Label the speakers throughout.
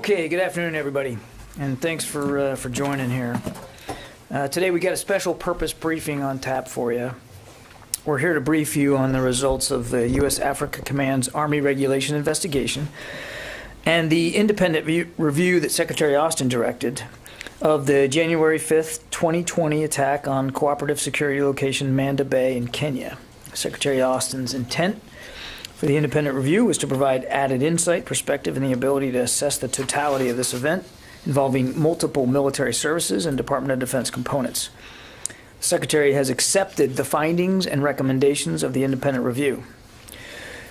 Speaker 1: Okay, good afternoon, everybody, and thanks for joining here. Today we got a special purpose briefing on tap for you. We're here to brief you on the results of the U.S. Africa Command's Army Regulation investigation and the independent review that Secretary Austin directed of the January 5th, 2020 attack on cooperative security location Manda Bay in Kenya. Secretary Austin's intent for the independent review was to provide added insight, perspective, and the ability to assess the totality of this event involving multiple military services and Department of Defense components. The Secretary has accepted the findings and recommendations of the independent review.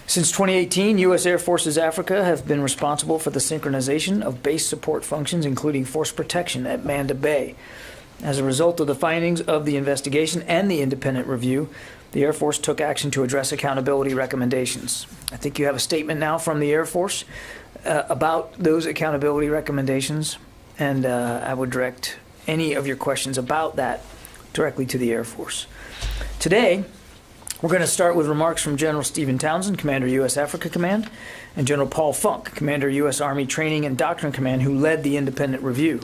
Speaker 1: Since 2018, U.S. Air Forces Africa have been responsible for the synchronization of base support functions, including force protection at Manda Bay. As a result of the findings of the investigation and the independent review, the Air Force took action to address accountability recommendations. I think you have a statement now from the Air Force about those accountability recommendations, and I would direct any of your questions about that directly to the Air Force. Today, we're going to start with remarks from General Stephen Townsend, Commander U.S. Africa Command, and General Paul Funk, Commander U.S. Army Training and Doctrine Command, who led the independent review.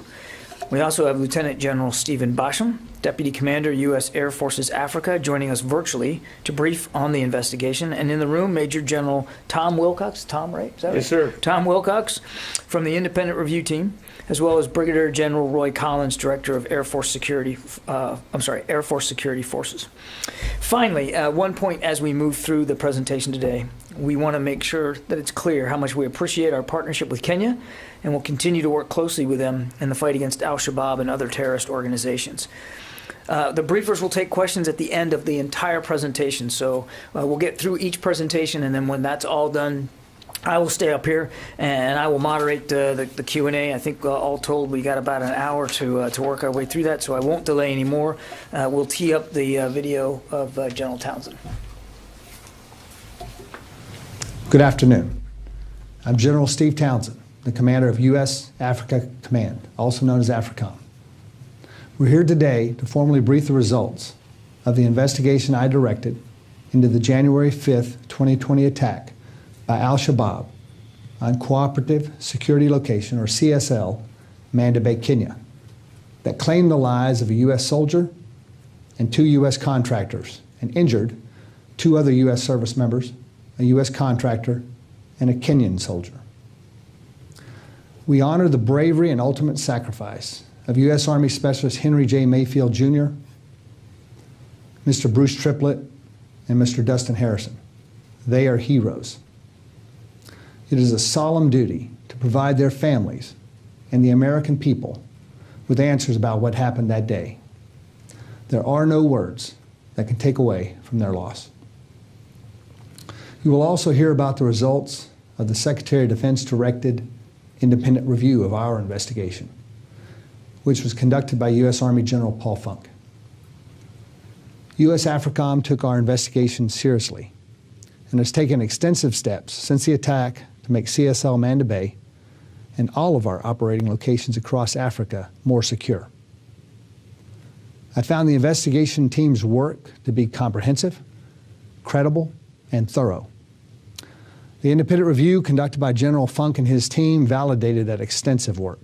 Speaker 1: We also have Lieutenant General Stephen Basham, Deputy Commander, U.S. Air Forces Africa, joining us virtually to brief on the investigation. And in the room, Major General Tom Wilcox. Tom, right? Is that right?
Speaker 2: Yes, sir.
Speaker 1: Tom Wilcox from the independent review team, as well as Brigadier General Roy Collins, Director of Air Force Security Forces. Finally, one point as we move through the presentation today, we want to make sure that it's clear how much we appreciate our partnership with Kenya and will continue to work closely with them in the fight against al-Shabaab and other terrorist organizations. The briefers will take questions at the end of the entire presentation, so we'll get through each presentation, and then when that's all done, I will stay up here and I will moderate the Q&A. I think all told we got about an hour to work our way through that, so I won't delay any more. We'll tee up the video of General Townsend.
Speaker 3: Good afternoon. I'm General Steve Townsend, the commander of U.S. Africa Command, also known as AFRICOM. We're here today to formally brief the results of the investigation I directed into the January 5th, 2020 attack by al-Shabaab on Cooperative Security Location, or CSL, Manda Bay, Kenya, that claimed the lives of a U.S. soldier and 2 U.S. contractors and injured 2 other U.S. service members, a U.S. contractor, and a Kenyan soldier. We honor the bravery and ultimate sacrifice of U.S. Army Specialist Henry J. Mayfield, Jr., Mr. Bruce Triplett, and Mr. Dustin Harrison. They are heroes. It is a solemn duty to provide their families and the American people with answers about what happened that day. There are no words that can take away from their loss. You will also hear about the results of the Secretary of Defense directed independent review of our investigation, which was conducted by U.S. Army General Paul Funk. U.S. AFRICOM took our investigation seriously and has taken extensive steps since the attack to make CSL Manda Bay and all of our operating locations across Africa more secure. I found the investigation team's work to be comprehensive, credible, and thorough. The independent review conducted by General Funk and his team validated that extensive work.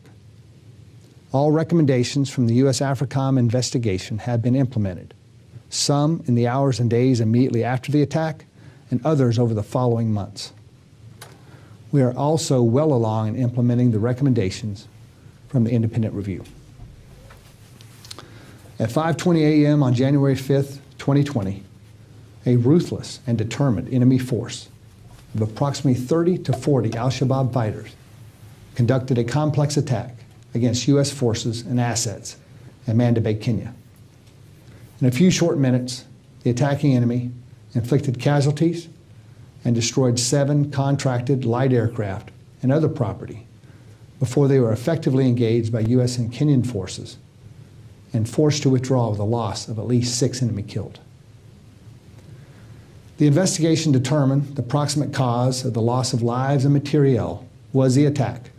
Speaker 3: All recommendations from the U.S. AFRICOM investigation have been implemented, some in the hours and days immediately after the attack, and others over the following months. We are also well along in implementing the recommendations from the independent review. At 5:20 a.m. on January 5th, 2020, a ruthless and determined enemy force of approximately 30 to 40 al-Shabaab fighters conducted a complex attack against U.S. forces and assets at Manda Bay, Kenya. In a few short minutes, the attacking enemy inflicted casualties and destroyed 7 contracted light aircraft and other property before they were effectively engaged by U.S. and Kenyan forces and forced to withdraw with a loss of at least 6 enemy killed. The investigation determined the proximate cause of the loss of lives and materiel was the attack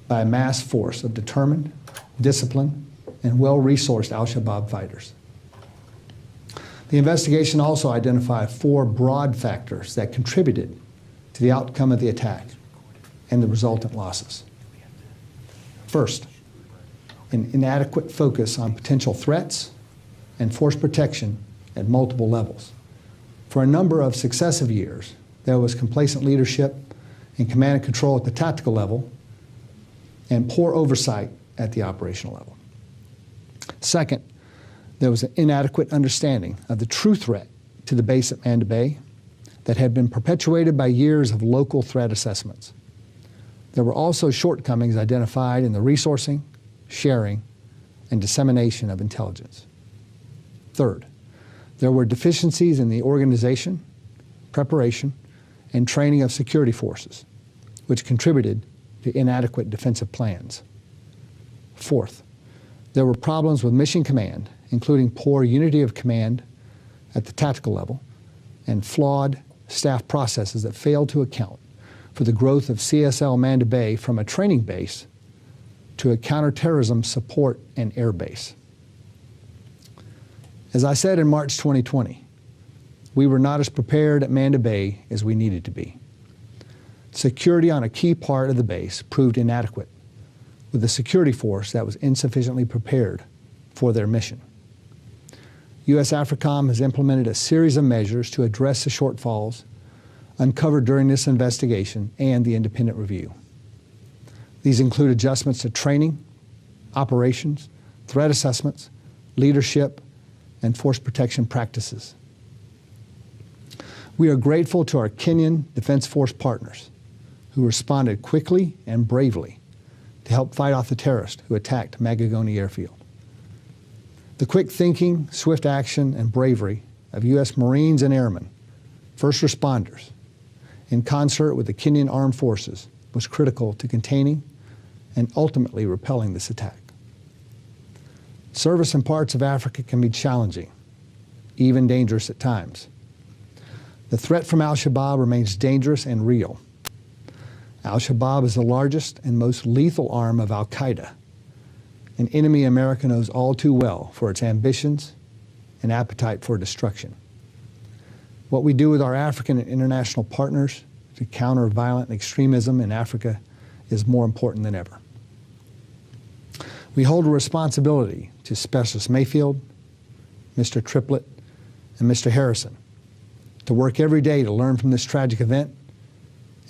Speaker 3: by a mass force of determined, disciplined, and well-resourced al-Shabaab fighters. The investigation also identified 4 broad factors that contributed to the outcome of the attack and the resultant losses. First, an inadequate focus on potential threats and force protection at multiple levels. For a number of successive years, there was complacent leadership and command and control at the tactical level and poor oversight at the operational level. Second, there was an inadequate understanding of the true threat to the base at Manda Bay that had been perpetuated by years of local threat assessments. There were also shortcomings identified in the resourcing, sharing, and dissemination of intelligence. Third, there were deficiencies in the organization, preparation, and training of security forces, which contributed to inadequate defensive plans. Fourth, there were problems with mission command, including poor unity of command at the tactical level and flawed staff processes that failed to account for the growth of CSL Manda Bay from a training base to a counterterrorism support and air base. As I said in March 2020, we were not as prepared at Manda Bay as we needed to be. Security on a key part of the base proved inadequate, with a security force that was insufficiently prepared for their mission. U.S. AFRICOM has implemented a series of measures to address the shortfalls uncovered during this investigation and the independent review. These include adjustments to training, operations, threat assessments, leadership, and force protection practices. We are grateful to our Kenyan Defense Force partners who responded quickly and bravely to help fight off the terrorists who attacked Magogoni Airfield. The quick thinking, swift action, and bravery of U.S. Marines and Airmen, first responders, in concert with the Kenyan Armed Forces, was critical to containing and ultimately repelling this attack. Service in parts of Africa can be challenging, even dangerous at times. The threat from al-Shabaab remains dangerous and real. Al-Shabaab is the largest and most lethal arm of al-Qaeda, an enemy America knows all too well for its ambitions and appetite for destruction. What we do with our African and international partners to counter violent extremism in Africa is more important than ever. We hold a responsibility to Specialist Mayfield, Mr. Triplett, and Mr. Harrison to work every day to learn from this tragic event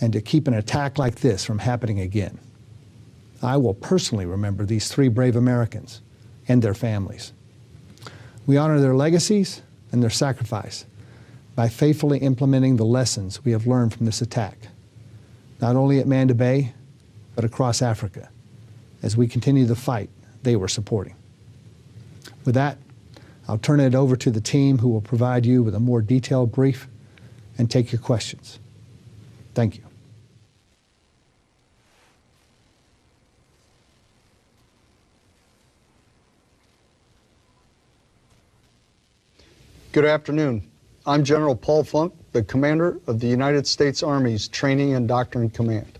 Speaker 3: and to keep an attack like this from happening again. I will personally remember these three brave Americans and their families. We honor their legacies and their sacrifice by faithfully implementing the lessons we have learned from this attack, not only at Manda Bay, but across Africa, as we continue the fight they were supporting. With that, I'll turn it over to the team who will provide you with a more detailed brief and take your questions. Thank you.
Speaker 2: Good afternoon. I'm General Paul Funk, the commander of the United States Army's Training and Doctrine Command.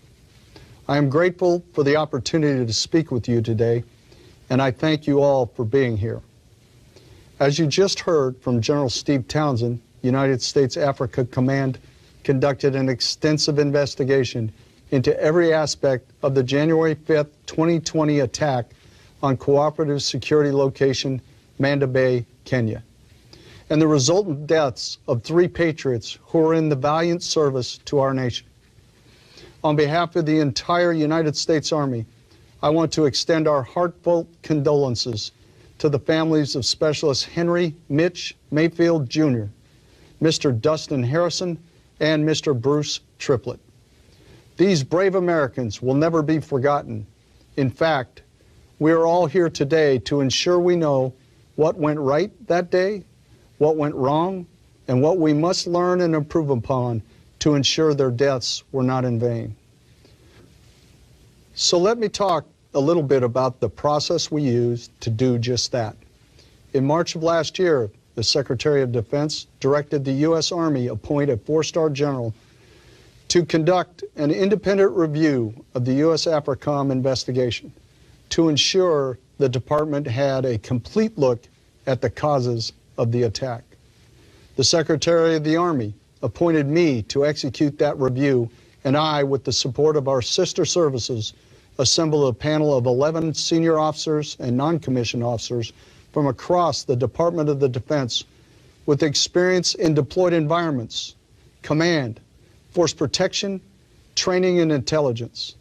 Speaker 2: I am grateful for the opportunity to speak with you today, and I thank you all for being here. As you just heard from General Steve Townsend, United States Africa Command conducted an extensive investigation into every aspect of the January 5th, 2020 attack on Cooperative Security Location, Manda Bay, Kenya, and the resultant deaths of 3 patriots who were in the valiant service to our nation. On behalf of the entire United States Army, I want to extend our heartfelt condolences to the families of Specialist Henry Mitch Mayfield Jr., Mr. Dustin Harrison, and Mr. Bruce Triplett. These brave Americans will never be forgotten. In fact, we are all here today to ensure we know what went right that day, what went wrong, and what we must learn and improve upon to ensure their deaths were not in vain. So let me talk a little bit about the process we used to do just that. In March of last year, the Secretary of Defense directed the U.S. Army appoint a 4-star general to conduct an independent review of the U.S. AFRICOM investigation to ensure the department had a complete look at the causes of the attack. The Secretary of the Army appointed me to execute that review, and I, with the support of our sister services, assembled a panel of 11 senior officers and non-commissioned officers from across the Department of the Defense with experience in deployed environments, command, force protection, training, and intelligence.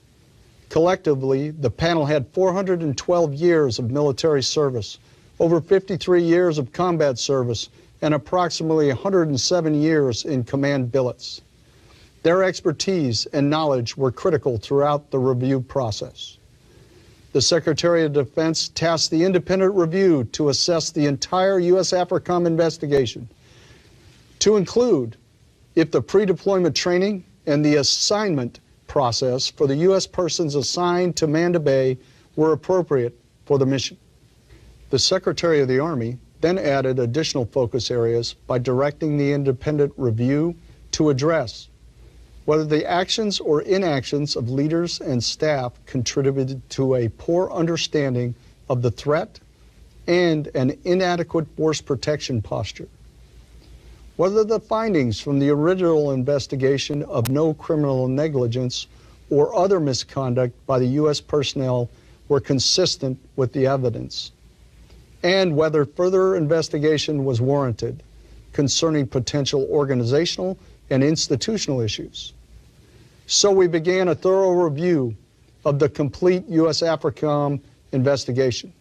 Speaker 2: Collectively, the panel had 412 years of military service, over 53 years of combat service, and approximately 107 years in command billets. Their expertise and knowledge were critical throughout the review process. The Secretary of Defense tasked the independent review to assess the entire U.S. AFRICOM investigation, to include if the pre-deployment training and the assignment process for the U.S. persons assigned to Manda Bay were appropriate for the mission. The Secretary of the Army then added additional focus areas by directing the independent review to address whether the actions or inactions of leaders and staff contributed to a poor understanding of the threat and an inadequate force protection posture, whether the findings from the original investigation of no criminal negligence or other misconduct by the U.S. personnel were consistent with the evidence, and whether further investigation was warranted concerning potential organizational and institutional issues. So we began a thorough review of the complete U.S. AFRICOM investigation.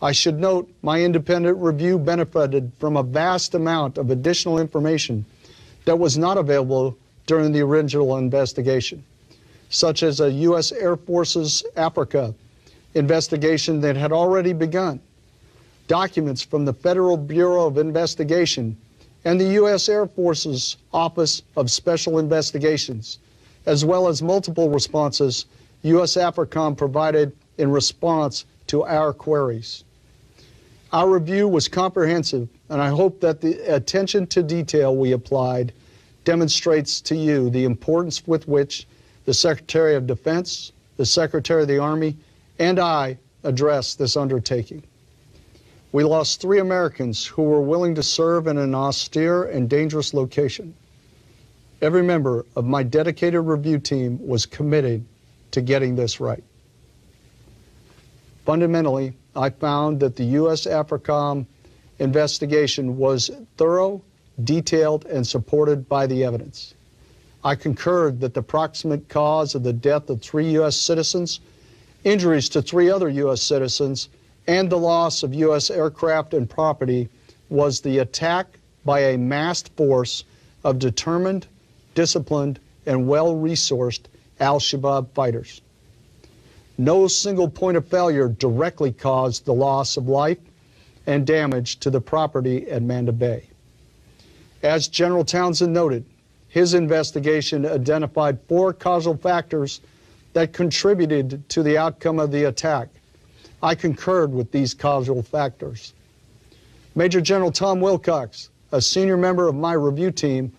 Speaker 2: I should note my independent review benefited from a vast amount of additional information that was not available during the original investigation, such as a U.S. Air Force's Africa investigation that had already begun, documents from the Federal Bureau of Investigation and the U.S. Air Force's Office of Special Investigations, as well as multiple responses U.S. AFRICOM provided in response to our queries. Our review was comprehensive, and I hope that the attention to detail we applied demonstrates to you the importance with which the Secretary of Defense, the Secretary of the Army, and I addressed this undertaking. We lost 3 Americans who were willing to serve in an austere and dangerous location. Every member of my dedicated review team was committed to getting this right. Fundamentally, I found that the U.S. AFRICOM investigation was thorough, detailed, and supported by the evidence. I concurred that the proximate cause of the death of 3 U.S. citizens, injuries to 3 other U.S. citizens, and the loss of U.S. aircraft and property was the attack by a massed force of determined, disciplined, and well-resourced al-Shabaab fighters. No single point of failure directly caused the loss of life and damage to the property at Manda Bay. As General Townsend noted, his investigation identified 4 causal factors that contributed to the outcome of the attack. I concurred with these causal factors. Major General Tom Wilcox, a senior member of my review team,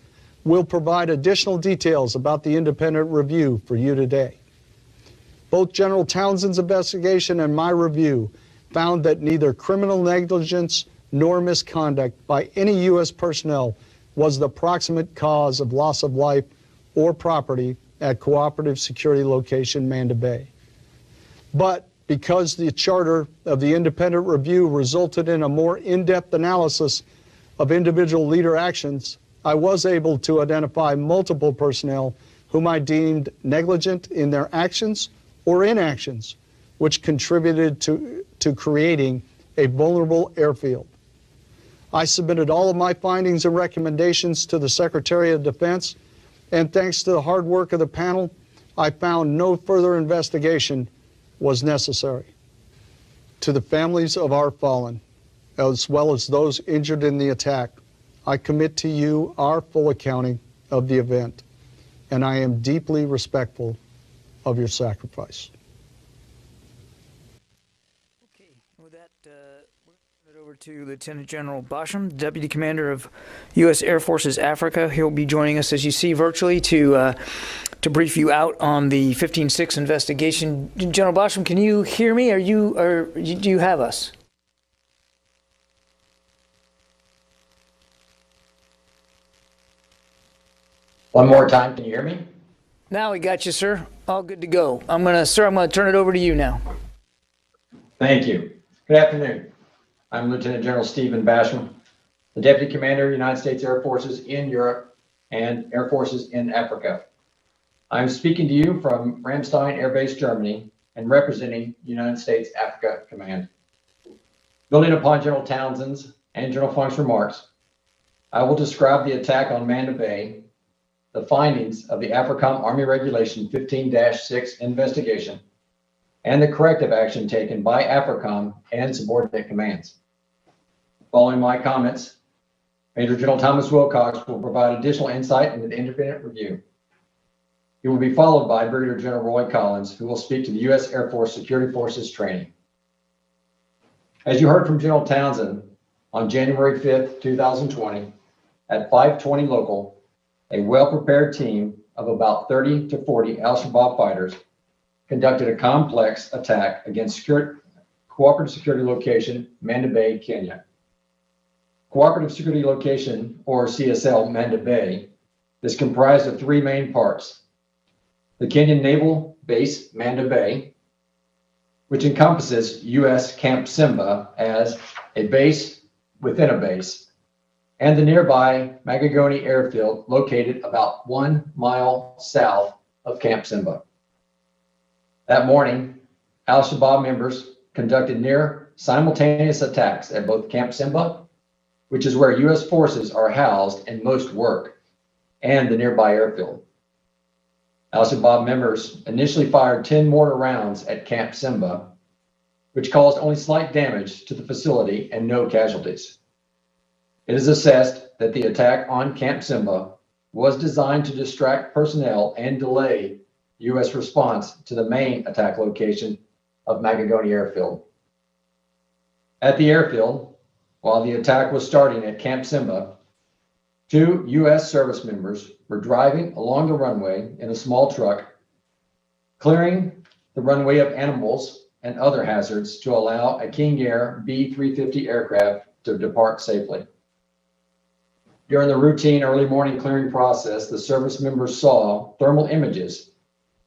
Speaker 2: will provide additional details about the independent review for you today. Both General Townsend's investigation and my review found that neither criminal negligence nor misconduct by any U.S. personnel was the proximate cause of loss of life or property at Cooperative Security Location Manda Bay. But because the charter of the independent review resulted in a more in-depth analysis of individual leader actions, I was able to identify multiple personnel whom I deemed negligent in their actions or inactions, which contributed to creating a vulnerable airfield. I submitted all of my findings and recommendations to the Secretary of Defense, and thanks to the hard work of the panel, I found no further investigation was necessary. To the families of our fallen, as well as those injured in the attack, I commit to you our full accounting of the event, and I am deeply respectful of your sacrifice.
Speaker 1: Okay, with that, we're going to turn it over to Lieutenant General Basham, Deputy Commander of U.S. Air Force's Africa. He'll be joining us, as you see, virtually to brief you out on the 15-6 investigation. General Basham, can you hear me? Do you have us?
Speaker 4: One more time, can you hear me?
Speaker 1: Now we got you, sir. All good to go. Sir, I'm gonna turn it over to you now.
Speaker 4: Thank you. Good afternoon. I'm Lieutenant General Stephen Basham, the Deputy Commander of the United States Air Forces in Europe and Air Forces in Africa. I'm speaking to you from Ramstein Air Base, Germany, and representing United States Africa Command. Building upon General Townsend's and General Funk's remarks, I will describe the attack on Manda Bay, the findings of the AFRICOM Army Regulation 15-6 investigation, and the corrective action taken by AFRICOM and subordinate commands. Following my comments, Major General Thomas Wilcox will provide additional insight into the independent review. He will be followed by Brigadier General Roy Collins, who will speak to the U.S. Air Force Security Forces training. As you heard from General Townsend, on January 5th, 2020, at 5:20 local, a well-prepared team of about 30 to 40 al-Shabaab fighters conducted a complex attack against Cooperative Security Location, Manda Bay, Kenya. Cooperative Security Location, or CSL, Manda Bay, is comprised of three main parts. The Kenyan Naval Base, Manda Bay, which encompasses U.S. Camp Simba as a base within a base, and the nearby Magagoni Airfield, located about 1 mile south of Camp Simba. That morning, al-Shabaab members conducted near simultaneous attacks at both Camp Simba, which is where U.S. forces are housed and most work, and the nearby airfield. Al-Shabaab members initially fired 10 mortar rounds at Camp Simba, which caused only slight damage to the facility and no casualties. It is assessed that the attack on Camp Simba was designed to distract personnel and delay U.S. response to the main attack location of Magagoni Airfield. At the airfield, while the attack was starting at Camp Simba, 2 U.S. service members were driving along the runway in a small truck, clearing the runway of animals and other hazards to allow a King Air B-350 aircraft to depart safely. During the routine early morning clearing process, the service members saw thermal images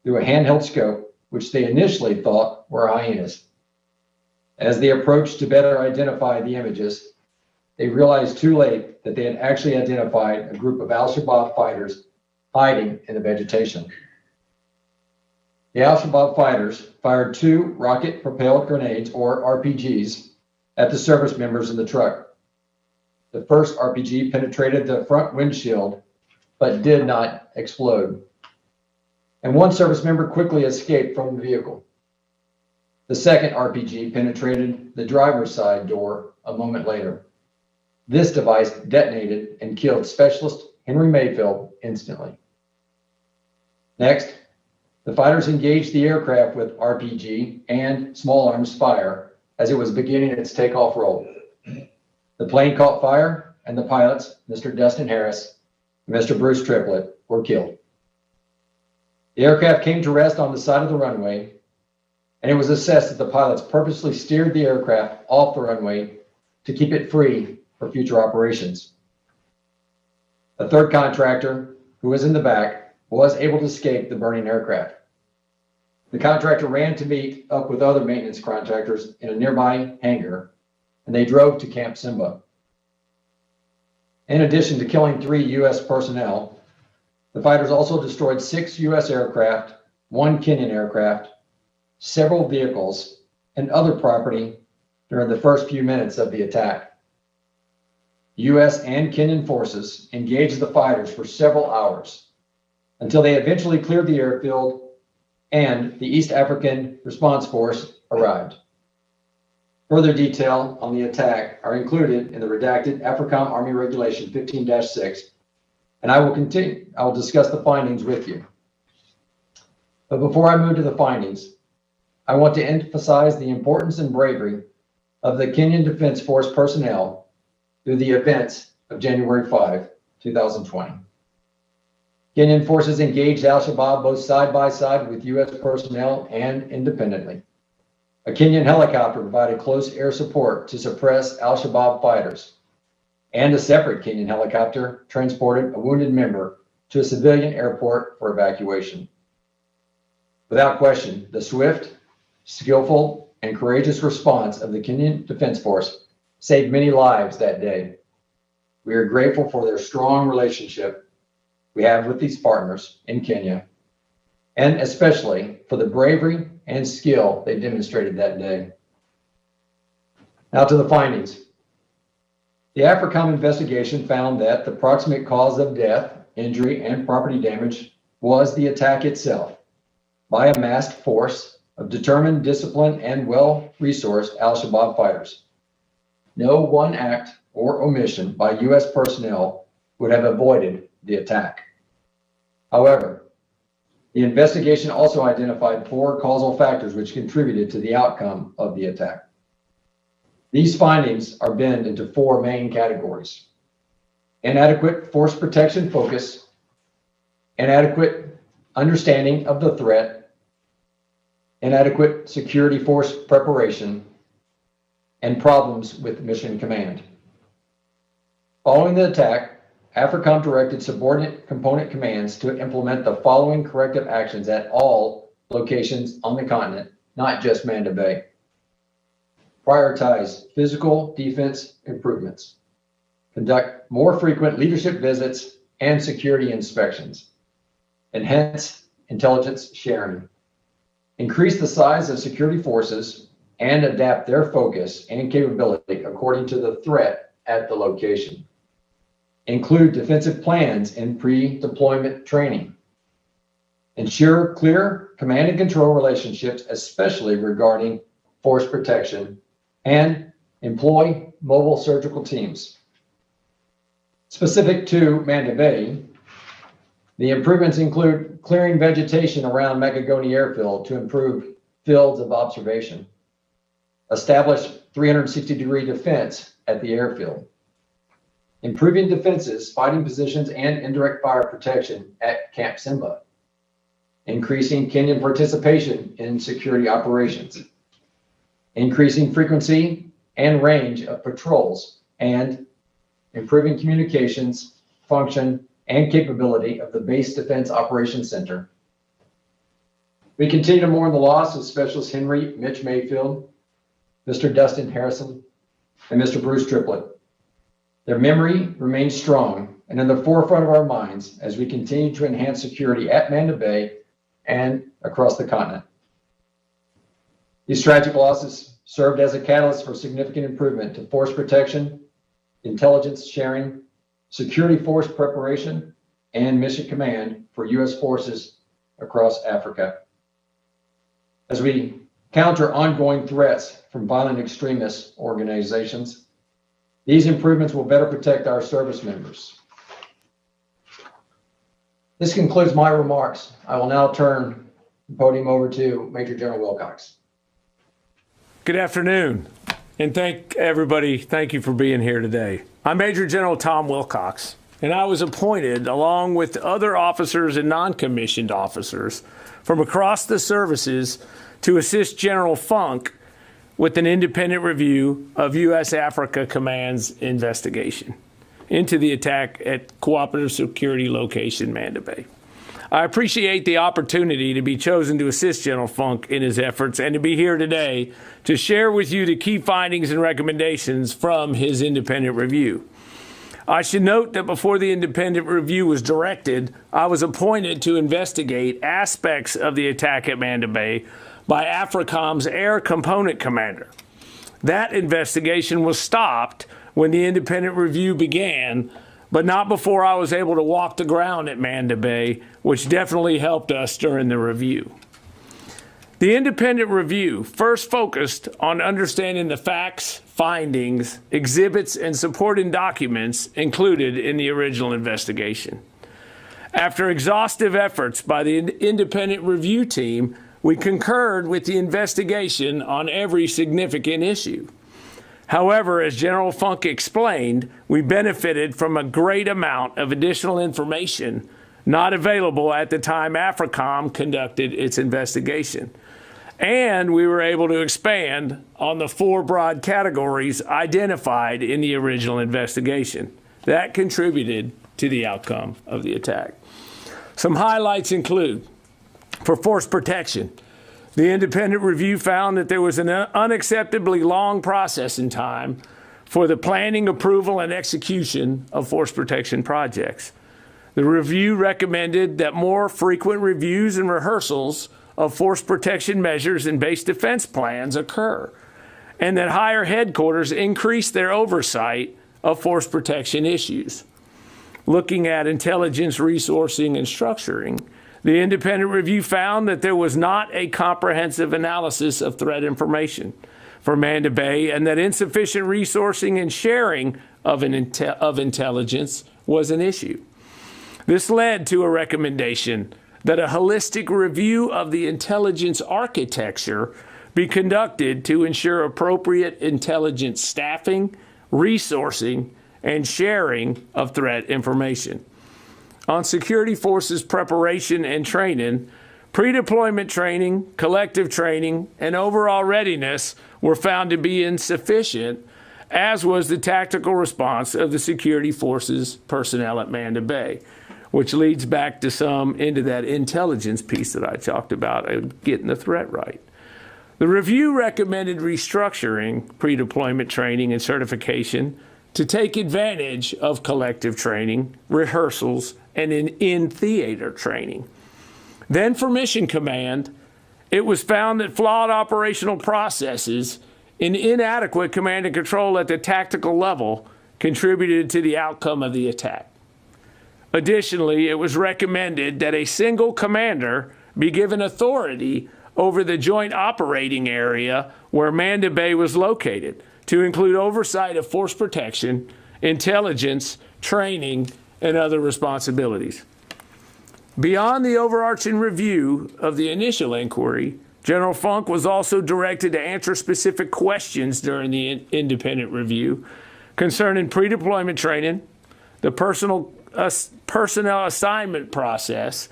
Speaker 4: through a handheld scope, which they initially thought were hyenas. As they approached to better identify the images, they realized too late that they had actually identified a group of al-Shabaab fighters hiding in the vegetation. The al-Shabaab fighters fired 2 rocket-propelled grenades, or RPGs, at the service members in the truck. The first RPG penetrated the front windshield, but did not explode. And 1 service member quickly escaped from the vehicle. The second RPG penetrated the driver's side door a moment later. This device detonated and killed Specialist Henry Mayfield instantly. Next, the fighters engaged the aircraft with RPG and small arms fire as it was beginning its takeoff roll. The plane caught fire, and the pilots, Mr. Dustin Harris and Mr. Bruce Triplett, were killed. The aircraft came to rest on the side of the runway, and it was assessed that the pilots purposely steered the aircraft off the runway to keep it free for future operations. A third contractor, who was in the back, was able to escape the burning aircraft. The contractor ran to meet up with other maintenance contractors in a nearby hangar, and they drove to Camp Simba. In addition to killing 3 U.S. personnel, the fighters also destroyed 6 U.S. aircraft, 1 Kenyan aircraft, several vehicles, and other property during the first few minutes of the attack. U.S. and Kenyan forces engaged the fighters for several hours until they eventually cleared the airfield and the East African Response Force arrived. Further detail on the attack are included in the redacted AFRICOM Army Regulation 15-6, and I will discuss the findings with you. But before I move to the findings, I want to emphasize the importance and bravery of the Kenyan Defense Force personnel through the events of January 5, 2020. Kenyan forces engaged al-Shabaab both side by side with U.S. personnel and independently. A Kenyan helicopter provided close air support to suppress al-Shabaab fighters, and a separate Kenyan helicopter transported a wounded member to a civilian airport for evacuation. Without question, the swift, skillful, and courageous response of the Kenyan Defense Force saved many lives that day. We are grateful for their strong relationship we have with these partners in Kenya, and especially for the bravery and skill they demonstrated that day. Now to the findings. The AFRICOM investigation found that the proximate cause of death, injury, and property damage was the attack itself by a masked force of determined, disciplined, and well-resourced al-Shabaab fighters. No one act or omission by U.S. personnel would have avoided the attack. However, the investigation also identified 4 causal factors which contributed to the outcome of the attack. These findings are binned into 4 main categories: inadequate force protection focus, inadequate understanding of the threat, inadequate security force preparation, and problems with mission command. Following the attack, AFRICOM directed subordinate component commands to implement the following corrective actions at all locations on the continent, not just Manda Bay. Prioritize physical defense improvements. Conduct more frequent leadership visits and security inspections. Enhance intelligence sharing. Increase the size of security forces and adapt their focus and capability according to the threat at the location. Include defensive plans in pre-deployment training. Ensure clear command and control relationships, especially regarding force protection, and employ mobile surgical teams. Specific to Manda Bay, the improvements include clearing vegetation around Magogoni Airfield to improve fields of observation, establish 360-degree defense at the airfield, improving defenses, fighting positions, and indirect fire protection at Camp Simba, increasing Kenyan participation in security operations, increasing frequency and range of patrols, and improving communications, function, and capability of the Base Defense Operations Center. We continue to mourn the loss of Specialist Henry Mitch Mayfield, Mr. Dustin Harrison, and Mr. Bruce Triplett. Their memory remains strong and in the forefront of our minds as we continue to enhance security at Manda Bay and across the continent. These tragic losses served as a catalyst for significant improvement to force protection, intelligence sharing, security force preparation, and mission command for U.S. forces across Africa. As we counter ongoing threats from violent extremist organizations, these improvements will better protect our service members. This concludes my remarks. I will now turn the podium over to Major General Wilcox.
Speaker 5: Good afternoon, and thank you for being here today. I'm Major General Tom Wilcox, and I was appointed, along with other officers and non-commissioned officers from across the services, to assist General Funk with an independent review of U.S. Africa Command's investigation into the attack at Cooperative Security Location Manda Bay. I appreciate the opportunity to be chosen to assist General Funk in his efforts and to be here today to share with you the key findings and recommendations from his independent review. I should note that before the independent review was directed, I was appointed to investigate aspects of the attack at Manda Bay by AFRICOM's Air Component Commander. That investigation was stopped when the independent review began, but not before I was able to walk the ground at Manda Bay, which definitely helped us during the review. The independent review first focused on understanding the facts, findings, exhibits, and supporting documents included in the original investigation. After exhaustive efforts by the independent review team, we concurred with the investigation on every significant issue. However, as General Funk explained, we benefited from a great amount of additional information not available at the time AFRICOM conducted its investigation. And we were able to expand on the 4 broad categories identified in the original investigation. That contributed to the outcome of the attack. Some highlights include for force protection. The independent review found that there was an unacceptably long processing time for the planning, approval, and execution of force protection projects. The review recommended that more frequent reviews and rehearsals of force protection measures and base defense plans occur, and that higher headquarters increase their oversight of force protection issues. Looking at intelligence resourcing and structuring, the independent review found that there was not a comprehensive analysis of threat information for Manda Bay, and that insufficient resourcing and sharing of intelligence was an issue. This led to a recommendation that a holistic review of the intelligence architecture be conducted to ensure appropriate intelligence staffing, resourcing, and sharing of threat information. On security forces preparation and training, pre-deployment training, collective training, and overall readiness were found to be insufficient, as was the tactical response of the security forces personnel at Manda Bay, which leads back to into that intelligence piece that I talked about, getting the threat right. The review recommended restructuring pre-deployment training and certification to take advantage of collective training, rehearsals, and in-theater training. Then for mission command, it was found that flawed operational processes and inadequate command and control at the tactical level contributed to the outcome of the attack. Additionally, it was recommended that a single commander be given authority over the joint operating area where Manda Bay was located, to include oversight of force protection, intelligence, training, and other responsibilities. Beyond the overarching review of the initial inquiry, General Funk was also directed to answer specific questions during the independent review concerning pre-deployment training, the personnel assignment process,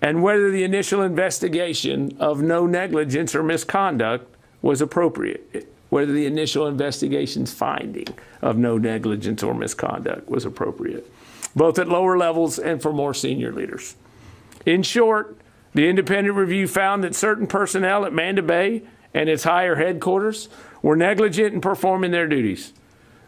Speaker 5: and whether the initial investigation of no negligence or misconduct was appropriate, whether the initial investigation's finding of no negligence or misconduct was appropriate, both at lower levels and for more senior leaders. In short, the independent review found that certain personnel at Manda Bay and its higher headquarters were negligent in performing their duties.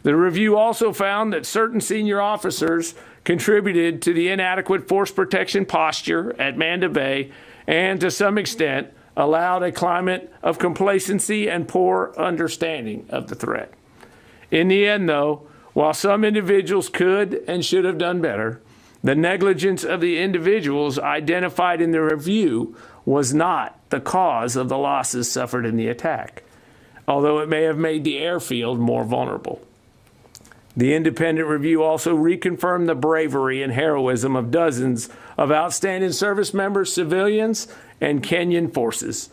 Speaker 5: The review also found that certain senior officers contributed to the inadequate force protection posture at Manda Bay and, to some extent, allowed a climate of complacency and poor understanding of the threat. In the end, though, while some individuals could and should have done better, the negligence of the individuals identified in the review was not the cause of the losses suffered in the attack, although it may have made the airfield more vulnerable. The independent review also reconfirmed the bravery and heroism of dozens of outstanding service members, civilians, and Kenyan forces.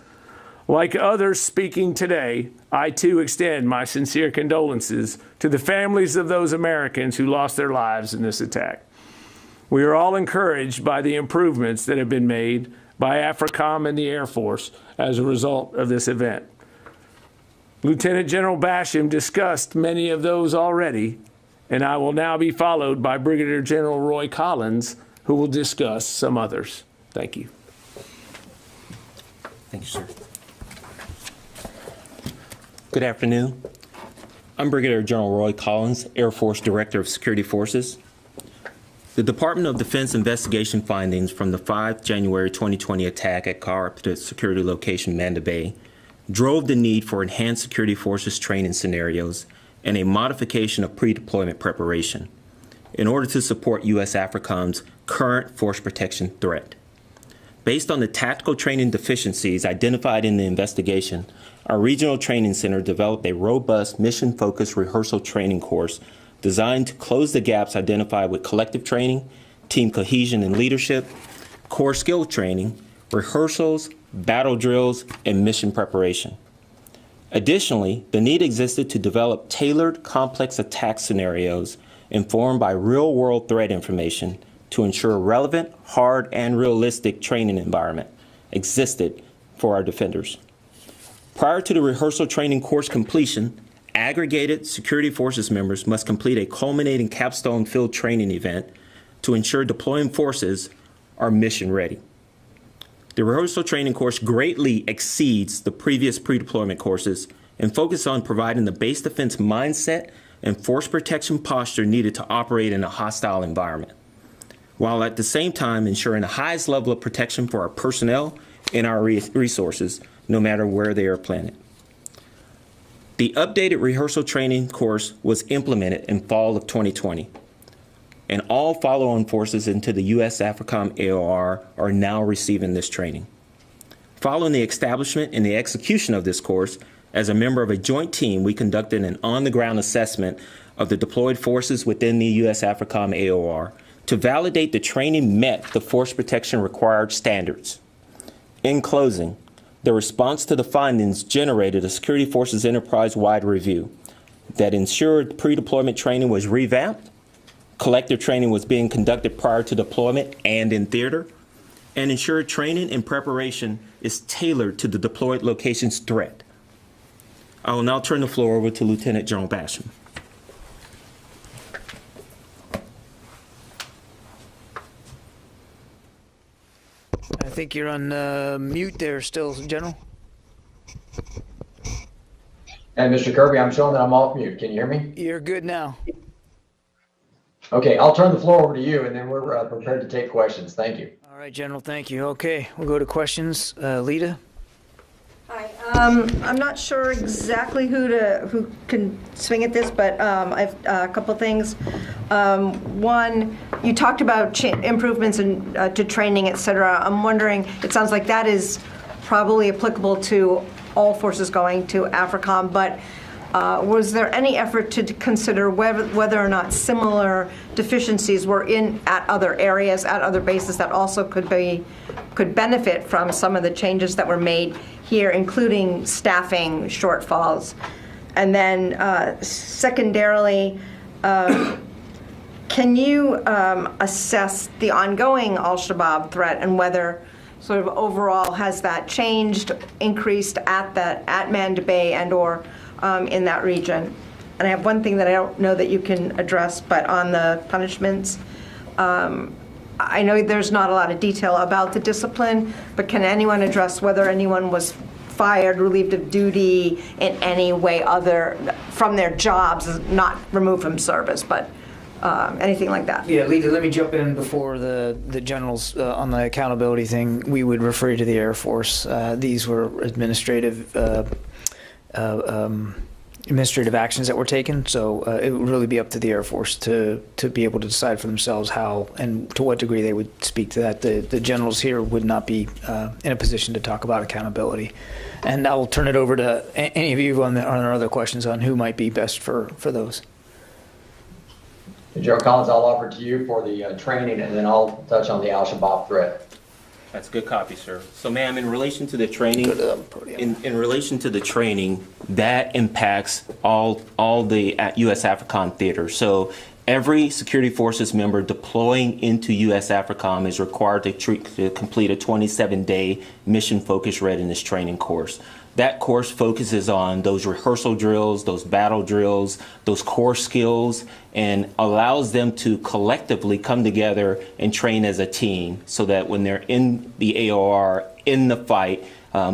Speaker 5: Like others speaking today, I too extend my sincere condolences to the families of those Americans who lost their lives in this attack. We are all encouraged by the improvements that have been made by AFRICOM and the Air Force as a result of this event. Lieutenant General Basham discussed many of those already, and I will now be followed by Brigadier General Roy Collins, who will discuss some others. Thank you.
Speaker 6: Thank you, sir. Good afternoon. I'm Brigadier General Roy Collins, Air Force Director of Security Forces. The Department of Defense investigation findings from the 5 January 2020 attack at cooperative security location Manda Bay drove the need for enhanced security forces training scenarios and a modification of pre-deployment preparation in order to support U.S. AFRICOM's current force protection threat. Based on the tactical training deficiencies identified in the investigation, our regional training center developed a robust mission-focused rehearsal training course designed to close the gaps identified with collective training, team cohesion and leadership, core skill training, rehearsals, battle drills, and mission preparation. Additionally, the need existed to develop tailored, complex attack scenarios informed by real-world threat information to ensure relevant, hard, and realistic training environment existed for our defenders. Prior to the rehearsal training course completion, aggregated security forces members must complete a culminating capstone field training event to ensure deploying forces are mission ready. The rehearsal training course greatly exceeds the previous pre-deployment courses and focuses on providing the base defense mindset and force protection posture needed to operate in a hostile environment, while at the same time ensuring the highest level of protection for our personnel and our resources, no matter where they are planted. The updated rehearsal training course was implemented in fall of 2020, and all follow-on forces into the U.S. AFRICOM AOR are now receiving this training. Following the establishment and the execution of this course, as a member of a joint team, we conducted an on-the-ground assessment of the deployed forces within the U.S. AFRICOM AOR to validate the training met the force protection required standards. In closing, the response to the findings generated a Security Forces enterprise-wide review that ensured pre-deployment training was revamped, collective training was being conducted prior to deployment and in theater, and ensured training and preparation is tailored to the deployed location's threat. I will now turn the floor over to Lieutenant General Basham.
Speaker 1: I think you're on mute there still, General.
Speaker 4: And Mr. Kirby, I'm showing that I'm off mute. Can you hear me?
Speaker 1: You're good now.
Speaker 4: Okay, I'll turn the floor over to you, and then we're prepared to take questions. Thank you.
Speaker 1: All right, General, thank you. Okay, we'll go to questions. Lita?
Speaker 7: Hi. I'm not sure exactly who can swing at this, but I've a couple things. One, you talked about improvements to training, et cetera. I'm wondering, it sounds like that is probably applicable to all forces going to AFRICOM, but was there any effort to consider whether or not similar deficiencies were at other areas, at other bases that also could benefit from some of the changes that were made here, including staffing shortfalls? And then secondarily, can you assess the ongoing al-Shabaab threat and whether sort of overall has that changed, increased at Manda Bay and or in that region? And I have one thing that I don't know that you can address, but on the punishments, I know there's not a lot of detail about the discipline, but can anyone address whether anyone was fired, relieved of duty in any way other from their jobs, not removed from service, but anything like that?
Speaker 1: Yeah, Lita, let me jump in before the generals on the accountability thing. We would refer you to the Air Force. These were administrative actions that were taken, so it would really be up to the Air Force to be able to decide for themselves how and to what degree they would speak to that. The generals here would not be in a position to talk about accountability. And I will turn it over to any of you on our other questions on who might be best for those.
Speaker 4: General Collins, I'll offer to you for the training, and then I'll touch on the al-Shabaab threat.
Speaker 6: That's a good copy, sir. So, ma'am, in relation to the training, in relation to the training, that impacts all the U.S. AFRICOM theaters. So every security forces member deploying into U.S. AFRICOM is required to complete a 27-day mission-focused readiness training course. That course focuses on those rehearsal drills, those battle drills, those core skills, and allows them to collectively come together and train as a team so that when they're in the AOR, in the fight,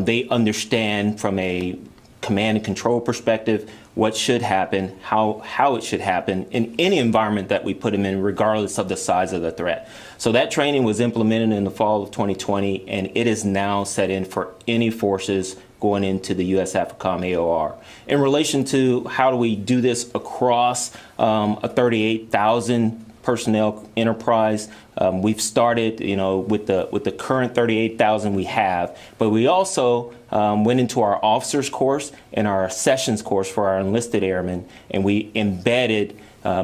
Speaker 6: they understand from a command and control perspective what should happen, how it should happen in any environment that we put them in, regardless of the size of the threat. So that training was implemented in the fall of 2020, and it is now set in for any forces going into the U.S. AFRICOM AOR. In relation to how do we do this across a 38,000 personnel enterprise, we've started, with the current 38,000 we have, but we also went into our officers course and our sessions course for our enlisted airmen, and we embedded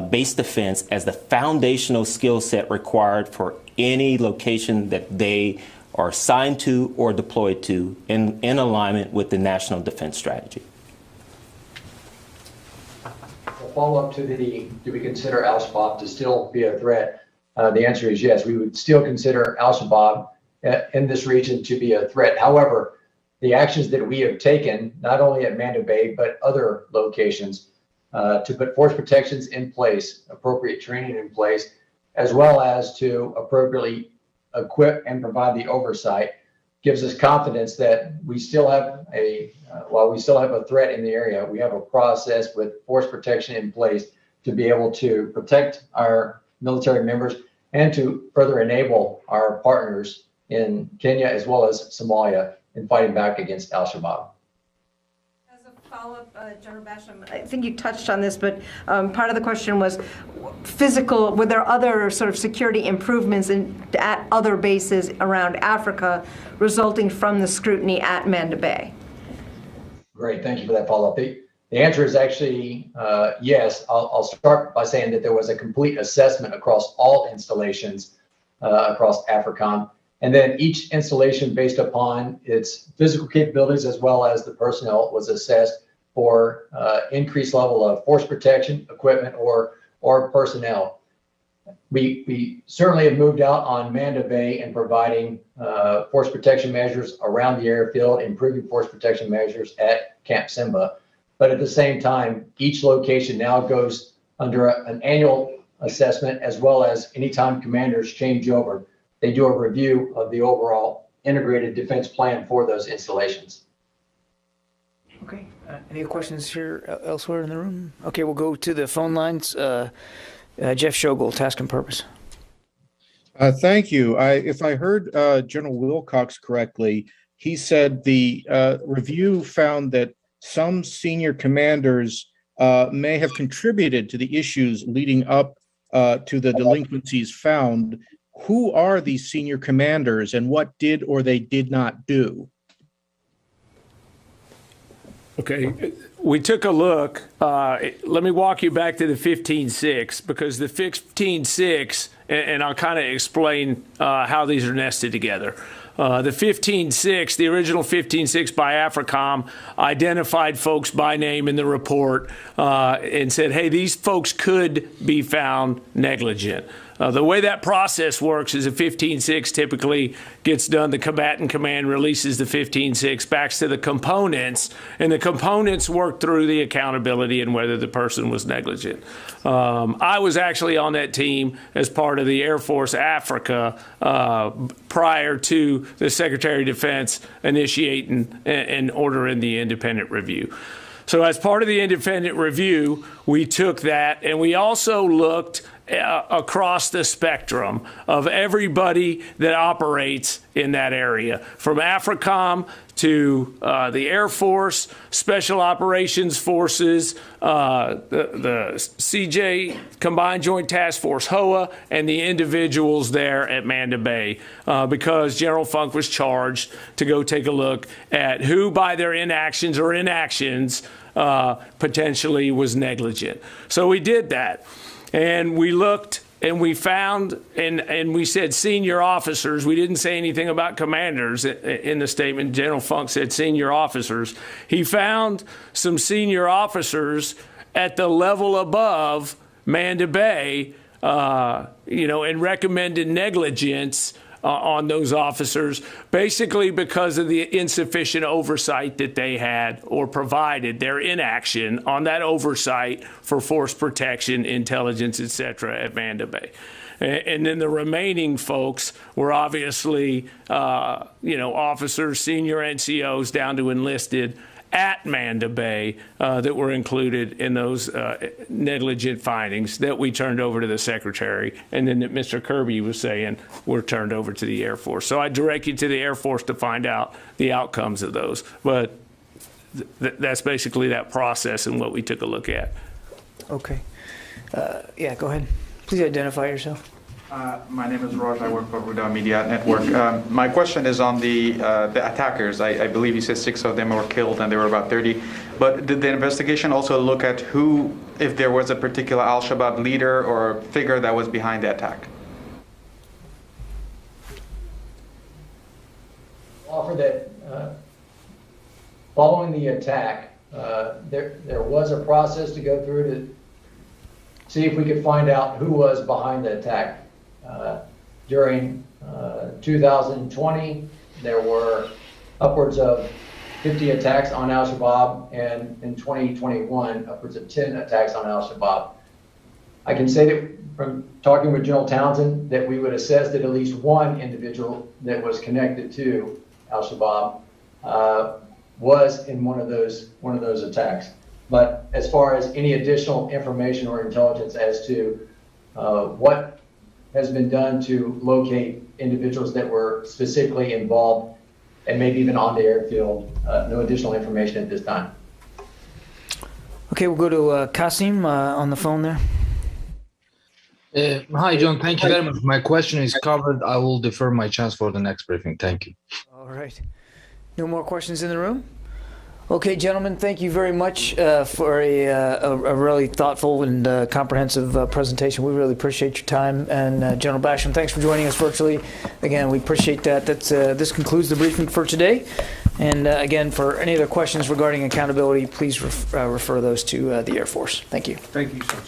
Speaker 6: base defense as the foundational skill set required for any location that they are assigned to or deployed to in alignment with the National Defense Strategy.
Speaker 4: Follow up to do we consider al-Shabaab to still be a threat? The answer is yes. We would still consider al-Shabaab in this region to be a threat. However, the actions that we have taken, not only at Manda Bay, but other locations, to put force protections in place, appropriate training in place, as well as to appropriately equip and provide the oversight, gives us confidence that we still have while we still have a threat in the area, we have a process with force protection in place to be able to protect our military members and to further enable our partners in Kenya as well as Somalia in fighting back against al-Shabaab.
Speaker 7: As a follow-up, General Basham, I think you touched on this, but part of the question was physical, were there other sort of security improvements at other bases around Africa resulting from the scrutiny at Manda Bay?
Speaker 4: Great, thank you for that follow-up. The answer is actually yes. I'll start by saying that there was a complete assessment across all installations across AFRICOM, and then each installation based upon its physical capabilities as well as the personnel was assessed for increased level of force protection, equipment, or personnel. We certainly have moved out on Manda Bay and providing force protection measures around the airfield, improving force protection measures at Camp Simba. But at the same time, each location now goes under an annual assessment, as well as anytime commanders change over, they do a review of the overall integrated defense plan for those installations.
Speaker 1: Okay. Any questions here elsewhere in the room? Okay, we'll go to the phone lines. Jeff Shogel, task and purpose.
Speaker 8: Thank you. If I heard General Wilcox correctly, he said the review found that some senior commanders may have contributed to the issues leading up to the delinquencies found. Who are these senior commanders and what did or they did not do?
Speaker 5: Okay, we took a look. Let me walk you back to the 15.6 because the 15.6, and I'll kind of explain how these are nested together. The 15.6, the original 15.6 by AFRICOM, identified folks by name in the report and said, hey, these folks could be found negligent. The way that process works is a 15.6 typically gets done. The combatant command releases the 15.6 back to the components, and the components work through the accountability and whether the person was negligent. I was actually on that team as part of the Air Force Africa prior to the Secretary of Defense initiating and ordering the independent review. So as part of the independent review, we took that and we also looked across the spectrum of everybody that operates in that area, from AFRICOM to the Air Force, Special Operations Forces, the CJ Combined Joint Task Force, HOA, and the individuals there at Manda Bay, because General Funk was charged to go take a look at who, by their inactions or inactions, potentially was negligent. So we did that. And we looked and we found, and we said senior officers. We didn't say anything about commanders in the statement. General Funk said senior officers. He found some senior officers at the level above Manda Bay, and recommended negligence on those officers, basically because of the insufficient oversight that they had or provided, their inaction on that oversight for force protection, intelligence, etc. at Manda Bay. And then the remaining folks were obviously, officers, senior NCOs down to enlisted at Manda Bay that were included in those negligent findings that we turned over to the Secretary, and then that Mr. Kirby was saying were turned over to the Air Force. So I direct you to the Air Force to find out the outcomes of those. But that's basically that process and what we took a look at.
Speaker 1: Okay. Yeah, go ahead. Please identify yourself.
Speaker 9: My name is Raj. I work for Huda Media Network. My question is on the attackers. I believe you said 6 of them were killed and there were about 30. But did the investigation also look at if there was a particular al-Shabaab leader or figure that was behind the attack?
Speaker 4: Offer that following the attack, there was a process to go through to see if we could find out who was behind the attack. During 2020, there were upwards of 50 attacks on al-Shabaab, and in 2021, upwards of 10 attacks on al-Shabaab. I can say that from talking with General Townsend that we would assess that at least one individual that was connected to al-Shabaab was in one of those attacks. But as far as any additional information or intelligence as to what has been done to locate individuals that were specifically involved and maybe even on the airfield, no additional information at this time.
Speaker 1: Okay, we'll go to Kasim on the phone there.
Speaker 10: Hi, John. Thank you very much. My question is covered. I will defer my chance for the next briefing. Thank you.
Speaker 1: All right. No more questions in the room? Okay, gentlemen, thank you very much for a really thoughtful and comprehensive presentation. We really appreciate your time. And General Basham, thanks for joining us virtually. Again, we appreciate that. This concludes the briefing for today. And again, for any other questions regarding accountability, please refer those to the Air Force. Thank you.
Speaker 11: Thank you, sir.